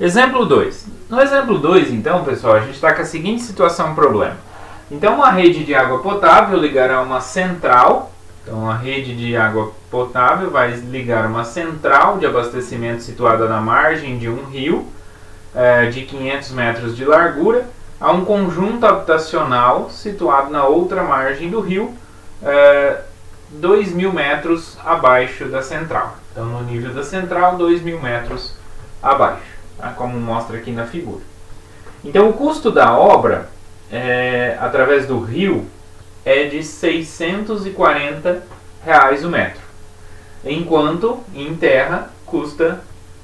Exemplo 2. No exemplo 2, então, pessoal, a gente está com a seguinte situação, problema. Então, uma rede de água potável ligará uma central. Então, a rede de água potável vai ligar uma central de abastecimento situada na margem de um rio de 500 metros de largura a um conjunto habitacional situado na outra margem do rio, 2.000 metros abaixo da central. Então, no nível da central, 2.000 metros abaixo, como mostra aqui na figura. Então, o custo da obra através do rio é de R$ 640 o metro, enquanto em terra custa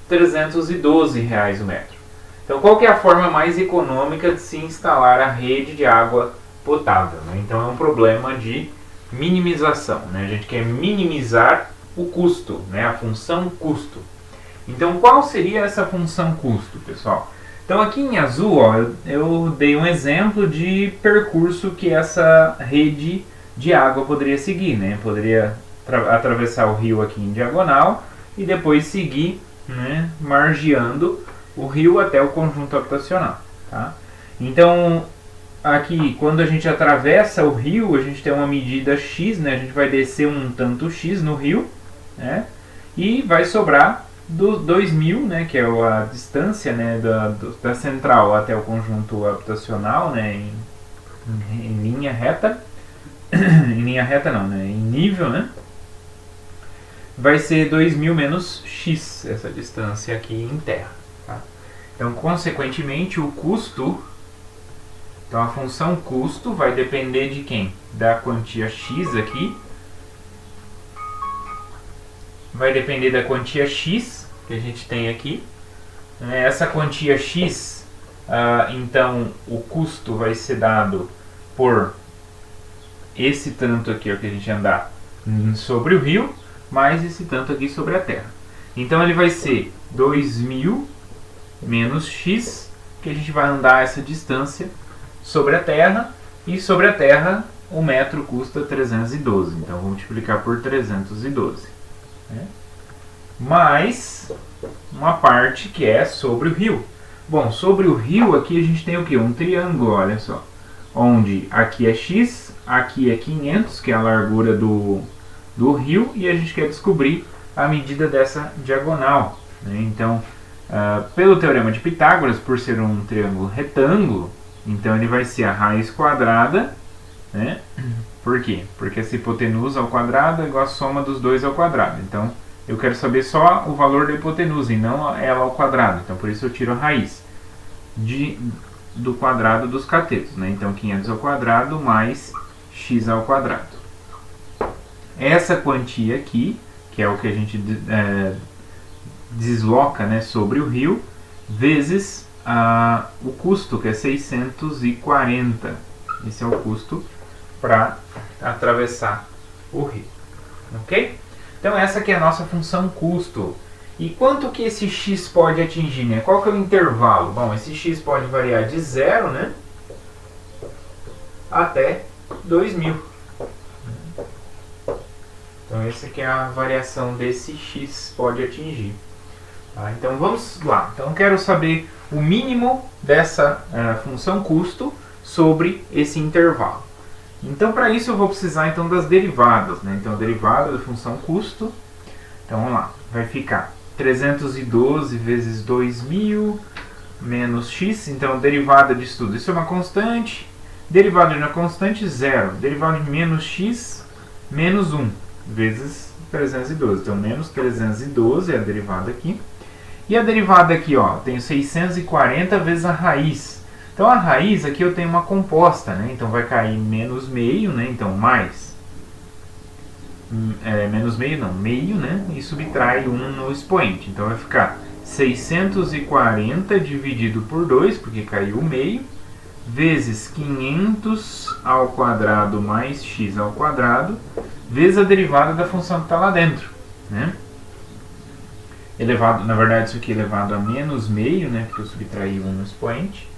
R$ 312 o metro. Então, qual que é a forma mais econômica de se instalar a rede de água potável, né? Então, é um problema de minimização, né? A gente quer minimizar o custo, né? A função custo. Então, qual seria essa função custo, pessoal? Então, aqui em azul, ó, eu dei um exemplo de percurso que essa rede de água poderia seguir, né? Poderia atravessar o rio aqui em diagonal e depois seguir, né, margeando o rio até o conjunto habitacional, tá? Então, aqui, quando a gente atravessa o rio, a gente tem uma medida x, né? A gente vai descer um tanto x no rio, né? E vai sobrar dos 2.000, né, que é a distância, né, da central até o conjunto habitacional, né, em linha reta, em linha reta não, né, em nível, né, vai ser 2.000 menos x, essa distância aqui em terra, tá? Então, consequentemente, o custo, então a função custo vai depender de quem? Da quantia x aqui, vai depender da quantia x que a gente tem aqui. Essa quantia x, então o custo vai ser dado por esse tanto aqui, ó, que a gente andar sobre o rio, mais esse tanto aqui sobre a terra. Então ele vai ser 2.000 menos x, que a gente vai andar essa distância sobre a terra, e sobre a terra o metro custa 312, então vou multiplicar por 312, né? Mais uma parte que é sobre o rio. Bom, sobre o rio aqui a gente tem o que? Um triângulo, olha só. Onde aqui é x, aqui é 500, que é a largura do rio, e a gente quer descobrir a medida dessa diagonal, né? Então, pelo teorema de Pitágoras, por ser um triângulo retângulo, então ele vai ser a raiz quadrada, né? Por quê? Porque essa hipotenusa ao quadrado é igual a soma dos dois ao quadrado. Então, eu quero saber só o valor da hipotenusa e não ela ao quadrado. Então, por isso eu tiro a raiz do quadrado dos catetos, né? Então, 500 ao quadrado mais x ao quadrado. Essa quantia aqui, que é o que a gente desloca, né, sobre o rio, vezes o custo, que é 640. Esse é o custo para atravessar o rio. Ok? Então, essa aqui é a nossa função custo. E quanto que esse x pode atingir, né? Qual que é o intervalo? Bom, esse x pode variar de 0, né, até 2.000. Então, essa aqui é a variação desse x pode atingir. Tá? Então, vamos lá. Então, eu quero saber o mínimo dessa função custo sobre esse intervalo. Então, para isso eu vou precisar então das derivadas, né? Então, a derivada da função custo, então vamos lá, vai ficar 312 vezes 2.000 menos x, então a derivada disso tudo, isso é uma constante, derivada de uma constante, zero, derivada de menos x, menos 1, vezes 312, então menos 312 é a derivada aqui, e a derivada aqui, ó, tenho 640 vezes a raiz. Então, a raiz aqui eu tenho uma composta, né? Então, vai cair menos meio, né? Então, mais. Menos meio não, meio, né? E subtrai 1 no expoente. Então, vai ficar 640 dividido por 2, porque caiu o meio, vezes 500 ao quadrado mais x ao quadrado, vezes a derivada da função que está lá dentro, né? Elevado, na verdade, isso aqui é elevado a menos meio, né? Porque eu subtraí 1 no expoente.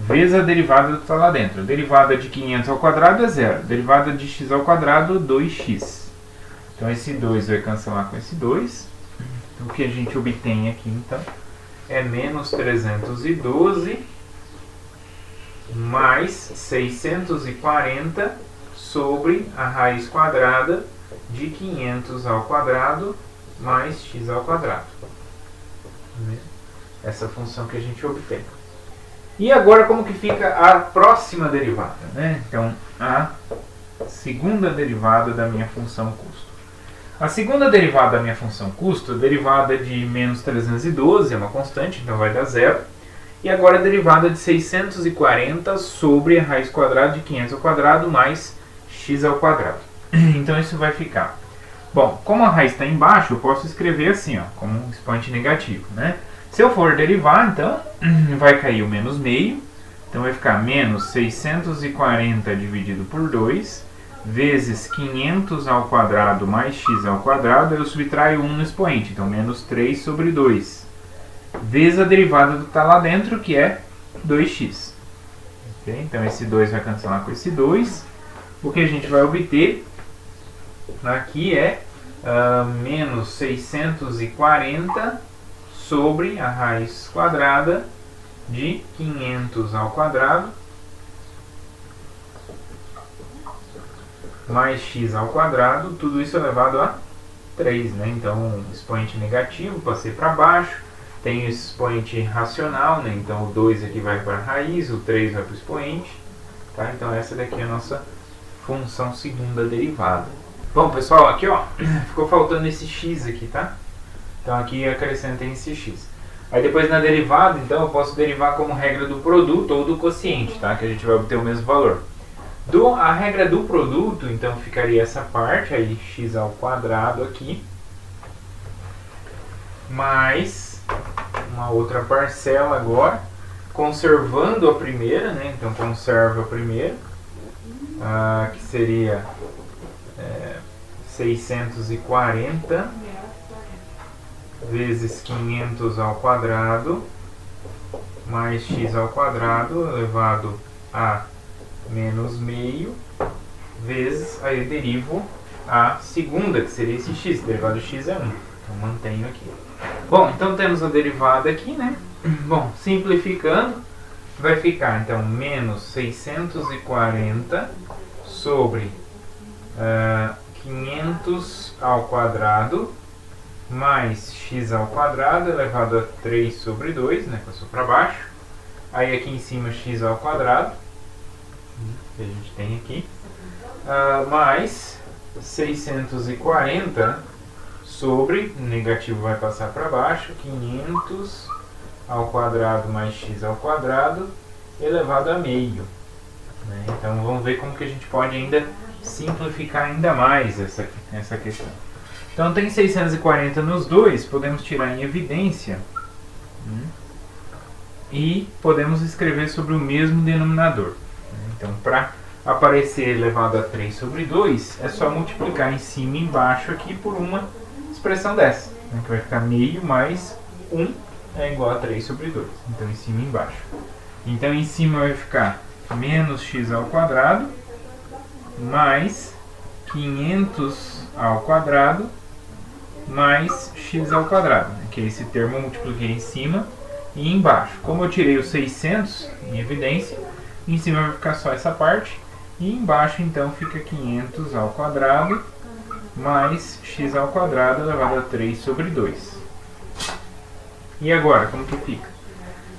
Vezes a derivada que está lá dentro. A derivada de 500 ao quadrado é 0. A derivada de x ao quadrado, 2x. Então, esse 2 vai cancelar com esse 2. Então, o que a gente obtém aqui, então, é menos 312 mais 640 sobre a raiz quadrada de 500 ao quadrado mais x ao quadrado. Essa função que a gente obtém. E agora como que fica a próxima derivada, né? Então, a segunda derivada da minha função custo. A segunda derivada da minha função custo, a derivada de menos 312, é uma constante, então vai dar zero. E agora a derivada de 640 sobre a raiz quadrada de 500 ao quadrado mais x ao quadrado. Então isso vai ficar. Bom, como a raiz está embaixo, eu posso escrever assim, ó, como um expoente negativo, né? Se eu for derivar, então, vai cair o menos meio. Então vai ficar menos 640 dividido por 2, vezes 500 ao quadrado mais x ao quadrado. Eu subtraio 1 no expoente, então menos 3 sobre 2. Vezes a derivada do que está lá dentro, que é 2x. Okay? Então esse 2 vai cancelar com esse 2. O que a gente vai obter aqui é menos 640 sobre a raiz quadrada de 500 ao quadrado mais x ao quadrado, tudo isso elevado a 3, né? Então, expoente negativo, passei para baixo, tem o expoente racional, né? Então o 2 aqui vai para a raiz, o 3 vai para o expoente, tá? Então essa daqui é a nossa função segunda derivada. Bom, pessoal, aqui ó, ficou faltando esse x aqui, tá? Então aqui acrescentem esse x. Aí depois na derivada, então eu posso derivar como regra do produto ou do quociente, tá? Que a gente vai obter o mesmo valor. A regra do produto, então ficaria essa parte, aí x ao quadrado aqui, mais uma outra parcela agora, conservando a primeira, né? Então conserva a primeira, que seria 640 vezes 500 ao quadrado mais x ao quadrado elevado a menos meio vezes, aí eu derivo a segunda, que seria esse x, derivado de x é 1, então mantenho aqui. Bom, então temos a derivada aqui, né? Bom, simplificando, vai ficar então menos 640 sobre 500 ao quadrado mais x ao quadrado elevado a 3 sobre 2, né, passou para baixo. Aí aqui em cima x ao quadrado, que a gente tem aqui, mais 640 sobre, negativo vai passar para baixo, 500 ao quadrado mais x ao quadrado elevado a meio. Né? Então vamos ver como que a gente pode ainda simplificar ainda mais essa questão. Então tem 640 nos dois, podemos tirar em evidência e podemos escrever sobre o mesmo denominador. Então para aparecer elevado a 3 sobre 2, é só multiplicar em cima e embaixo aqui por uma expressão dessa, né, que vai ficar meio mais 1 é igual a 3 sobre 2. Então em cima e embaixo. Então em cima vai ficar menos x ao quadrado mais 500 ao quadrado mais x ao quadrado, né, que é esse termo eu multipliquei em cima e embaixo. Como eu tirei os 600 em evidência, em cima vai ficar só essa parte e embaixo então fica 500 ao quadrado mais x ao quadrado elevado a 3 sobre 2. E agora, como que fica?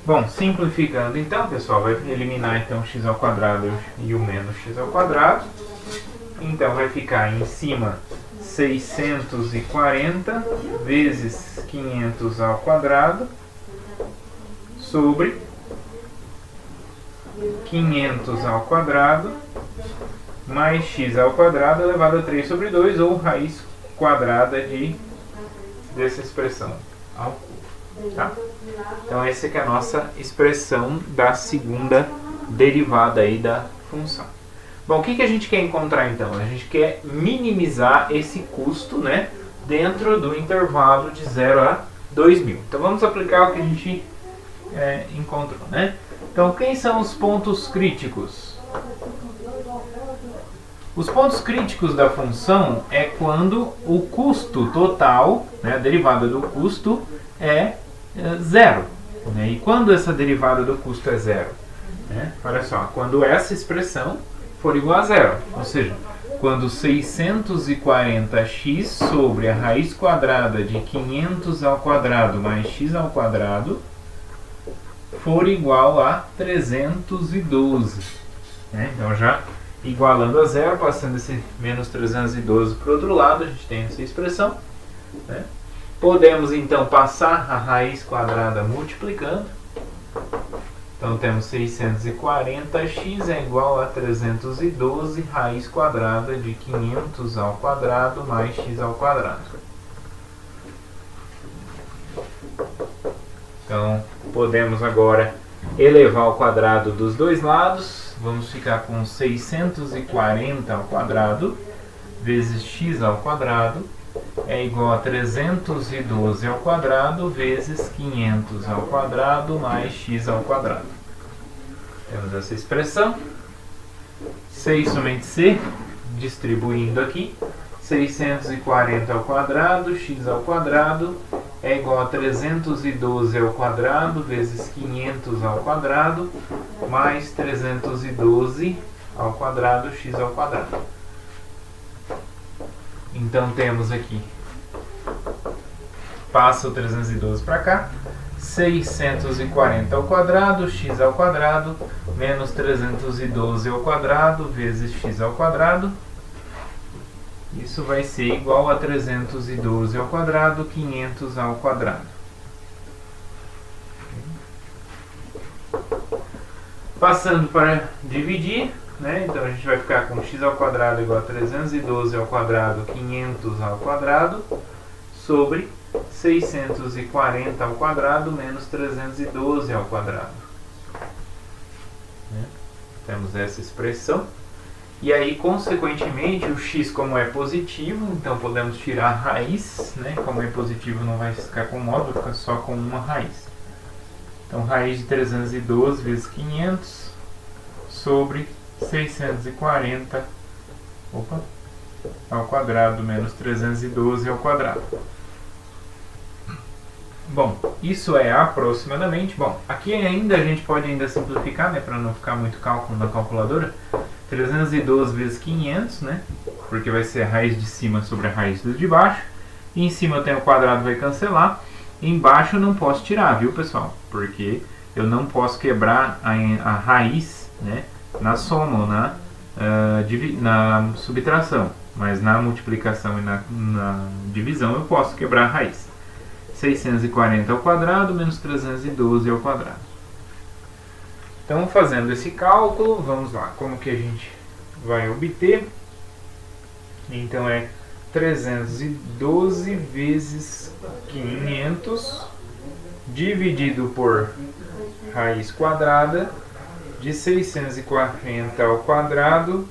Bom, simplificando então, pessoal, vai eliminar então x ao quadrado e o menos x ao quadrado. Então vai ficar em cima 640 vezes 500 ao quadrado sobre 500 ao quadrado mais x ao quadrado elevado a 3 sobre 2, ou raiz quadrada dessa expressão ao cubo. Tá? Então essa que é a nossa expressão da segunda derivada aí da função. Bom, o que a gente quer encontrar então? A gente quer minimizar esse custo, né, dentro do intervalo de 0 a 2.000. Então vamos aplicar o que a gente encontrou, né? Então quem são os pontos críticos? Os pontos críticos da função é quando o custo total, né, a derivada do custo é 0. Né? E quando essa derivada do custo é zero? Né? Olha só, quando essa expressão for igual a zero, ou seja, quando 640x sobre a raiz quadrada de 500 ao quadrado mais x ao quadrado for igual a 312. Né? Então já igualando a zero, passando esse menos 312 para o outro lado, a gente tem essa expressão. Né? Podemos então passar a raiz quadrada multiplicando. Então temos 640x é igual a 312 raiz quadrada de 500 ao quadrado mais x ao quadrado. Então podemos agora elevar ao quadrado dos dois lados. Vamos ficar com 640 ao quadrado vezes x ao quadrado é igual a 312 ao quadrado vezes 500 ao quadrado mais x ao quadrado. Temos essa expressão. 6 somente c, distribuindo aqui. 640 ao quadrado, x ao quadrado, é igual a 312 ao quadrado vezes 500 ao quadrado, mais 312 ao quadrado, x ao quadrado. Então temos aqui, passa o 312 para cá, 640 ao quadrado, x ao quadrado, menos 312 ao quadrado, vezes x ao quadrado. Isso vai ser igual a 312 ao quadrado, 500 ao quadrado. Passando para dividir, né? Então a gente vai ficar com x ao quadrado igual a 312 ao quadrado, 500 ao quadrado, sobre 640 ao quadrado menos 312 ao quadrado. Né? Temos essa expressão. E aí, consequentemente, o x como é positivo, então podemos tirar a raiz, né? Como é positivo não vai ficar com módulo, fica só com uma raiz. Então, raiz de 312 vezes 500 sobre 640 ao quadrado menos 312 ao quadrado. Bom, isso é aproximadamente. Bom, aqui ainda a gente pode ainda simplificar, né, para não ficar muito cálculo na calculadora. 312 vezes 500, né? Porque vai ser a raiz de cima sobre a raiz de baixo. E em cima tem o quadrado, vai cancelar. Embaixo eu não posso tirar, viu, pessoal? Porque eu não posso quebrar a raiz, né, na soma ou na subtração. Mas na multiplicação e na divisão eu posso quebrar a raiz. 640 ao quadrado menos 312 ao quadrado. Então, fazendo esse cálculo, vamos lá, como que a gente vai obter? Então, é 312 vezes 500 dividido por raiz quadrada de 640 ao quadrado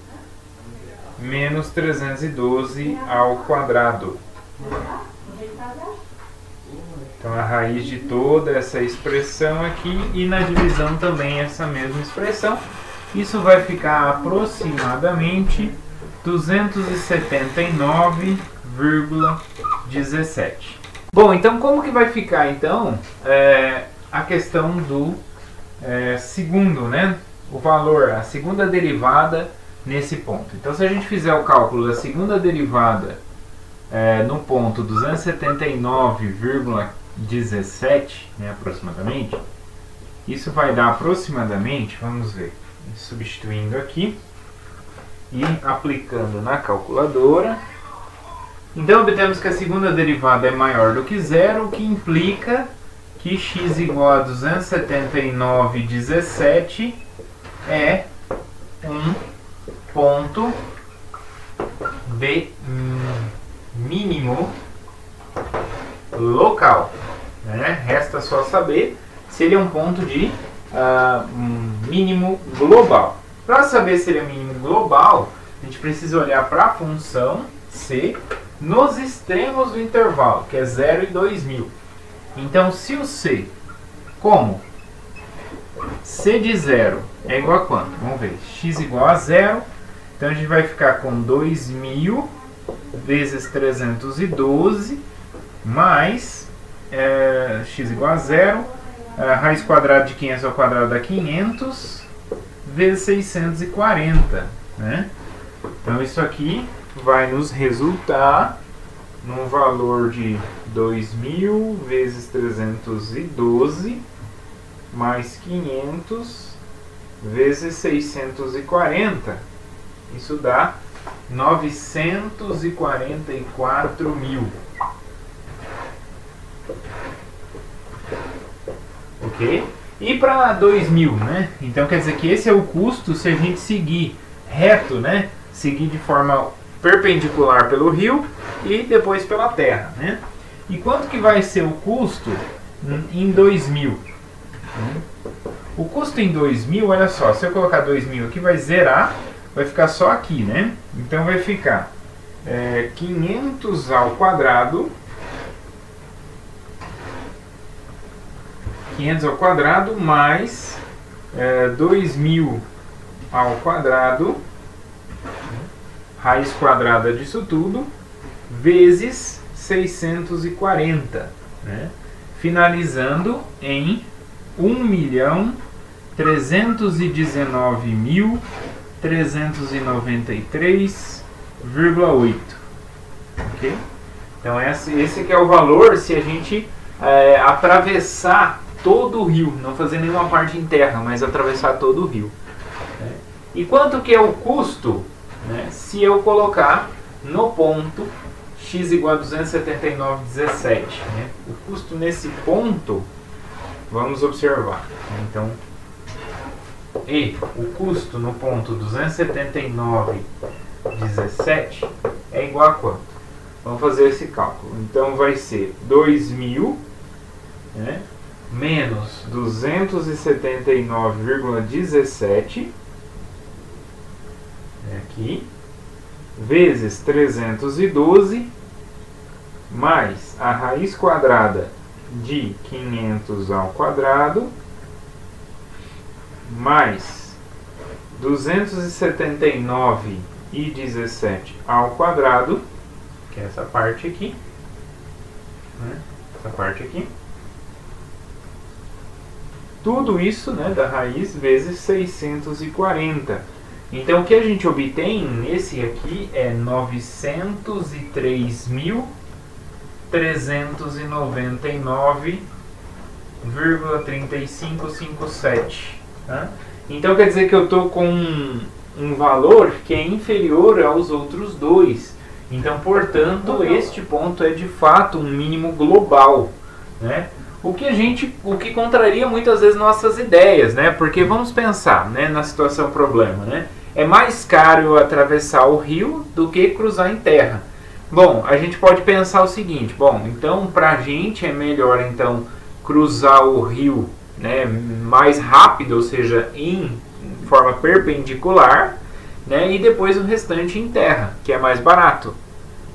menos 312 ao quadrado. Então, a raiz de toda essa expressão aqui e na divisão também essa mesma expressão. Isso vai ficar aproximadamente 279,17. Bom, então como que vai ficar então a questão do segundo, né? O valor, a segunda derivada nesse ponto. Então, se a gente fizer o cálculo da segunda derivada no ponto 279,17, né, aproximadamente, isso vai dar aproximadamente, vamos ver, substituindo aqui e aplicando na calculadora. Então obtemos que a segunda derivada é maior do que zero, o que implica que x igual a 279,17 é um ponto de mínimo local, né? Resta só saber se ele é um ponto de mínimo global. Para saber se ele é mínimo global, a gente precisa olhar para a função c nos extremos do intervalo, que é 0 e 2000. Então, se o c, como c de 0 é igual a quanto? Vamos ver, x igual a 0, então a gente vai ficar com 2000 vezes 312 mais x igual a 0 A raiz quadrada de 500 ao quadrado dá 500 vezes 640, né? Então isso aqui vai nos resultar num valor de 2.000 vezes 312 mais 500 vezes 640. Isso dá 944 mil. Ok? E para 2.000, né? Então quer dizer que esse é o custo se a gente seguir reto, né? Seguir de forma perpendicular pelo rio e depois pela terra, né? E quanto que vai ser o custo em 2.000? O custo em 2.000, olha só, se eu colocar 2.000 aqui, vai zerar, vai ficar só aqui, né? Então vai ficar 500 ao quadrado, 500 ao quadrado mais 2.000 ao quadrado, raiz quadrada disso tudo, vezes 640, né? Finalizando em 1.319.393,8. Ok? Então esse que é o valor se a gente atravessar todo o rio, não fazer nenhuma parte em terra, mas atravessar todo o rio. Né? E quanto que é o custo, né, se eu colocar no ponto x igual a 279,17? Né? O custo nesse ponto, vamos observar. Então, e o custo no ponto 279,17 é igual a quanto? Vamos fazer esse cálculo. Então vai ser 2.000, né, menos 279,17 aqui, vezes 312, mais a raiz quadrada de 500 ao quadrado, mais 279,17 ao quadrado, que é essa parte aqui, né? Essa parte aqui. Tudo isso, né, da raiz vezes 640. Então o que a gente obtém nesse aqui é 903.399,3557. Tá? Então quer dizer que eu estou com um valor que é inferior aos outros dois. Então, portanto, este ponto é de fato um mínimo global, né? O que contraria muitas vezes nossas ideias, né? Porque vamos pensar, né, na situação problema, né? É mais caro atravessar o rio do que cruzar em terra. Bom, a gente pode pensar o seguinte, bom, então para a gente é melhor então cruzar o rio, né, mais rápido, ou seja, em forma perpendicular, né, e depois o restante em terra, que é mais barato,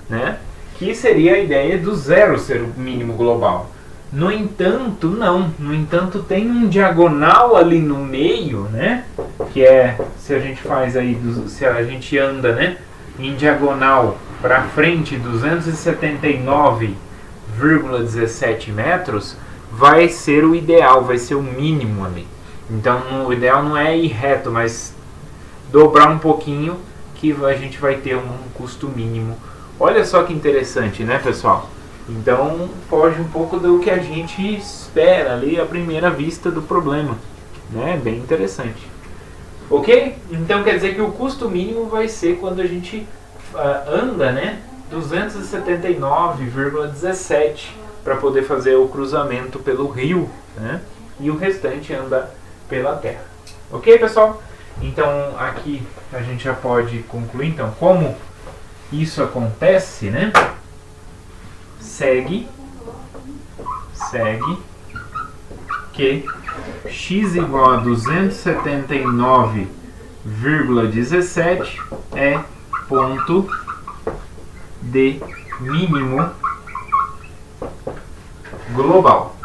né? Que seria a ideia do zero ser o mínimo global. No entanto, não. No entanto, tem um diagonal ali no meio, né? Que é, se a gente faz aí, se a gente anda, né, em diagonal para frente 279,17 metros, vai ser o ideal, vai ser o mínimo ali. Então, o ideal não é ir reto, mas dobrar um pouquinho que a gente vai ter um custo mínimo. Olha só que interessante, né, pessoal? Então, foge um pouco do que a gente espera ali à primeira vista do problema, né? Bem interessante. Ok? Então, quer dizer que o custo mínimo vai ser quando a gente anda, né, 279,17 para poder fazer o cruzamento pelo rio, né? E o restante anda pela terra. Ok, pessoal? Então, aqui a gente já pode concluir, então, como isso acontece, né? Segue que x igual a 279,17 é ponto de mínimo global.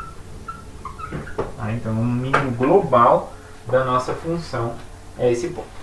Então, o mínimo global da nossa função é esse ponto.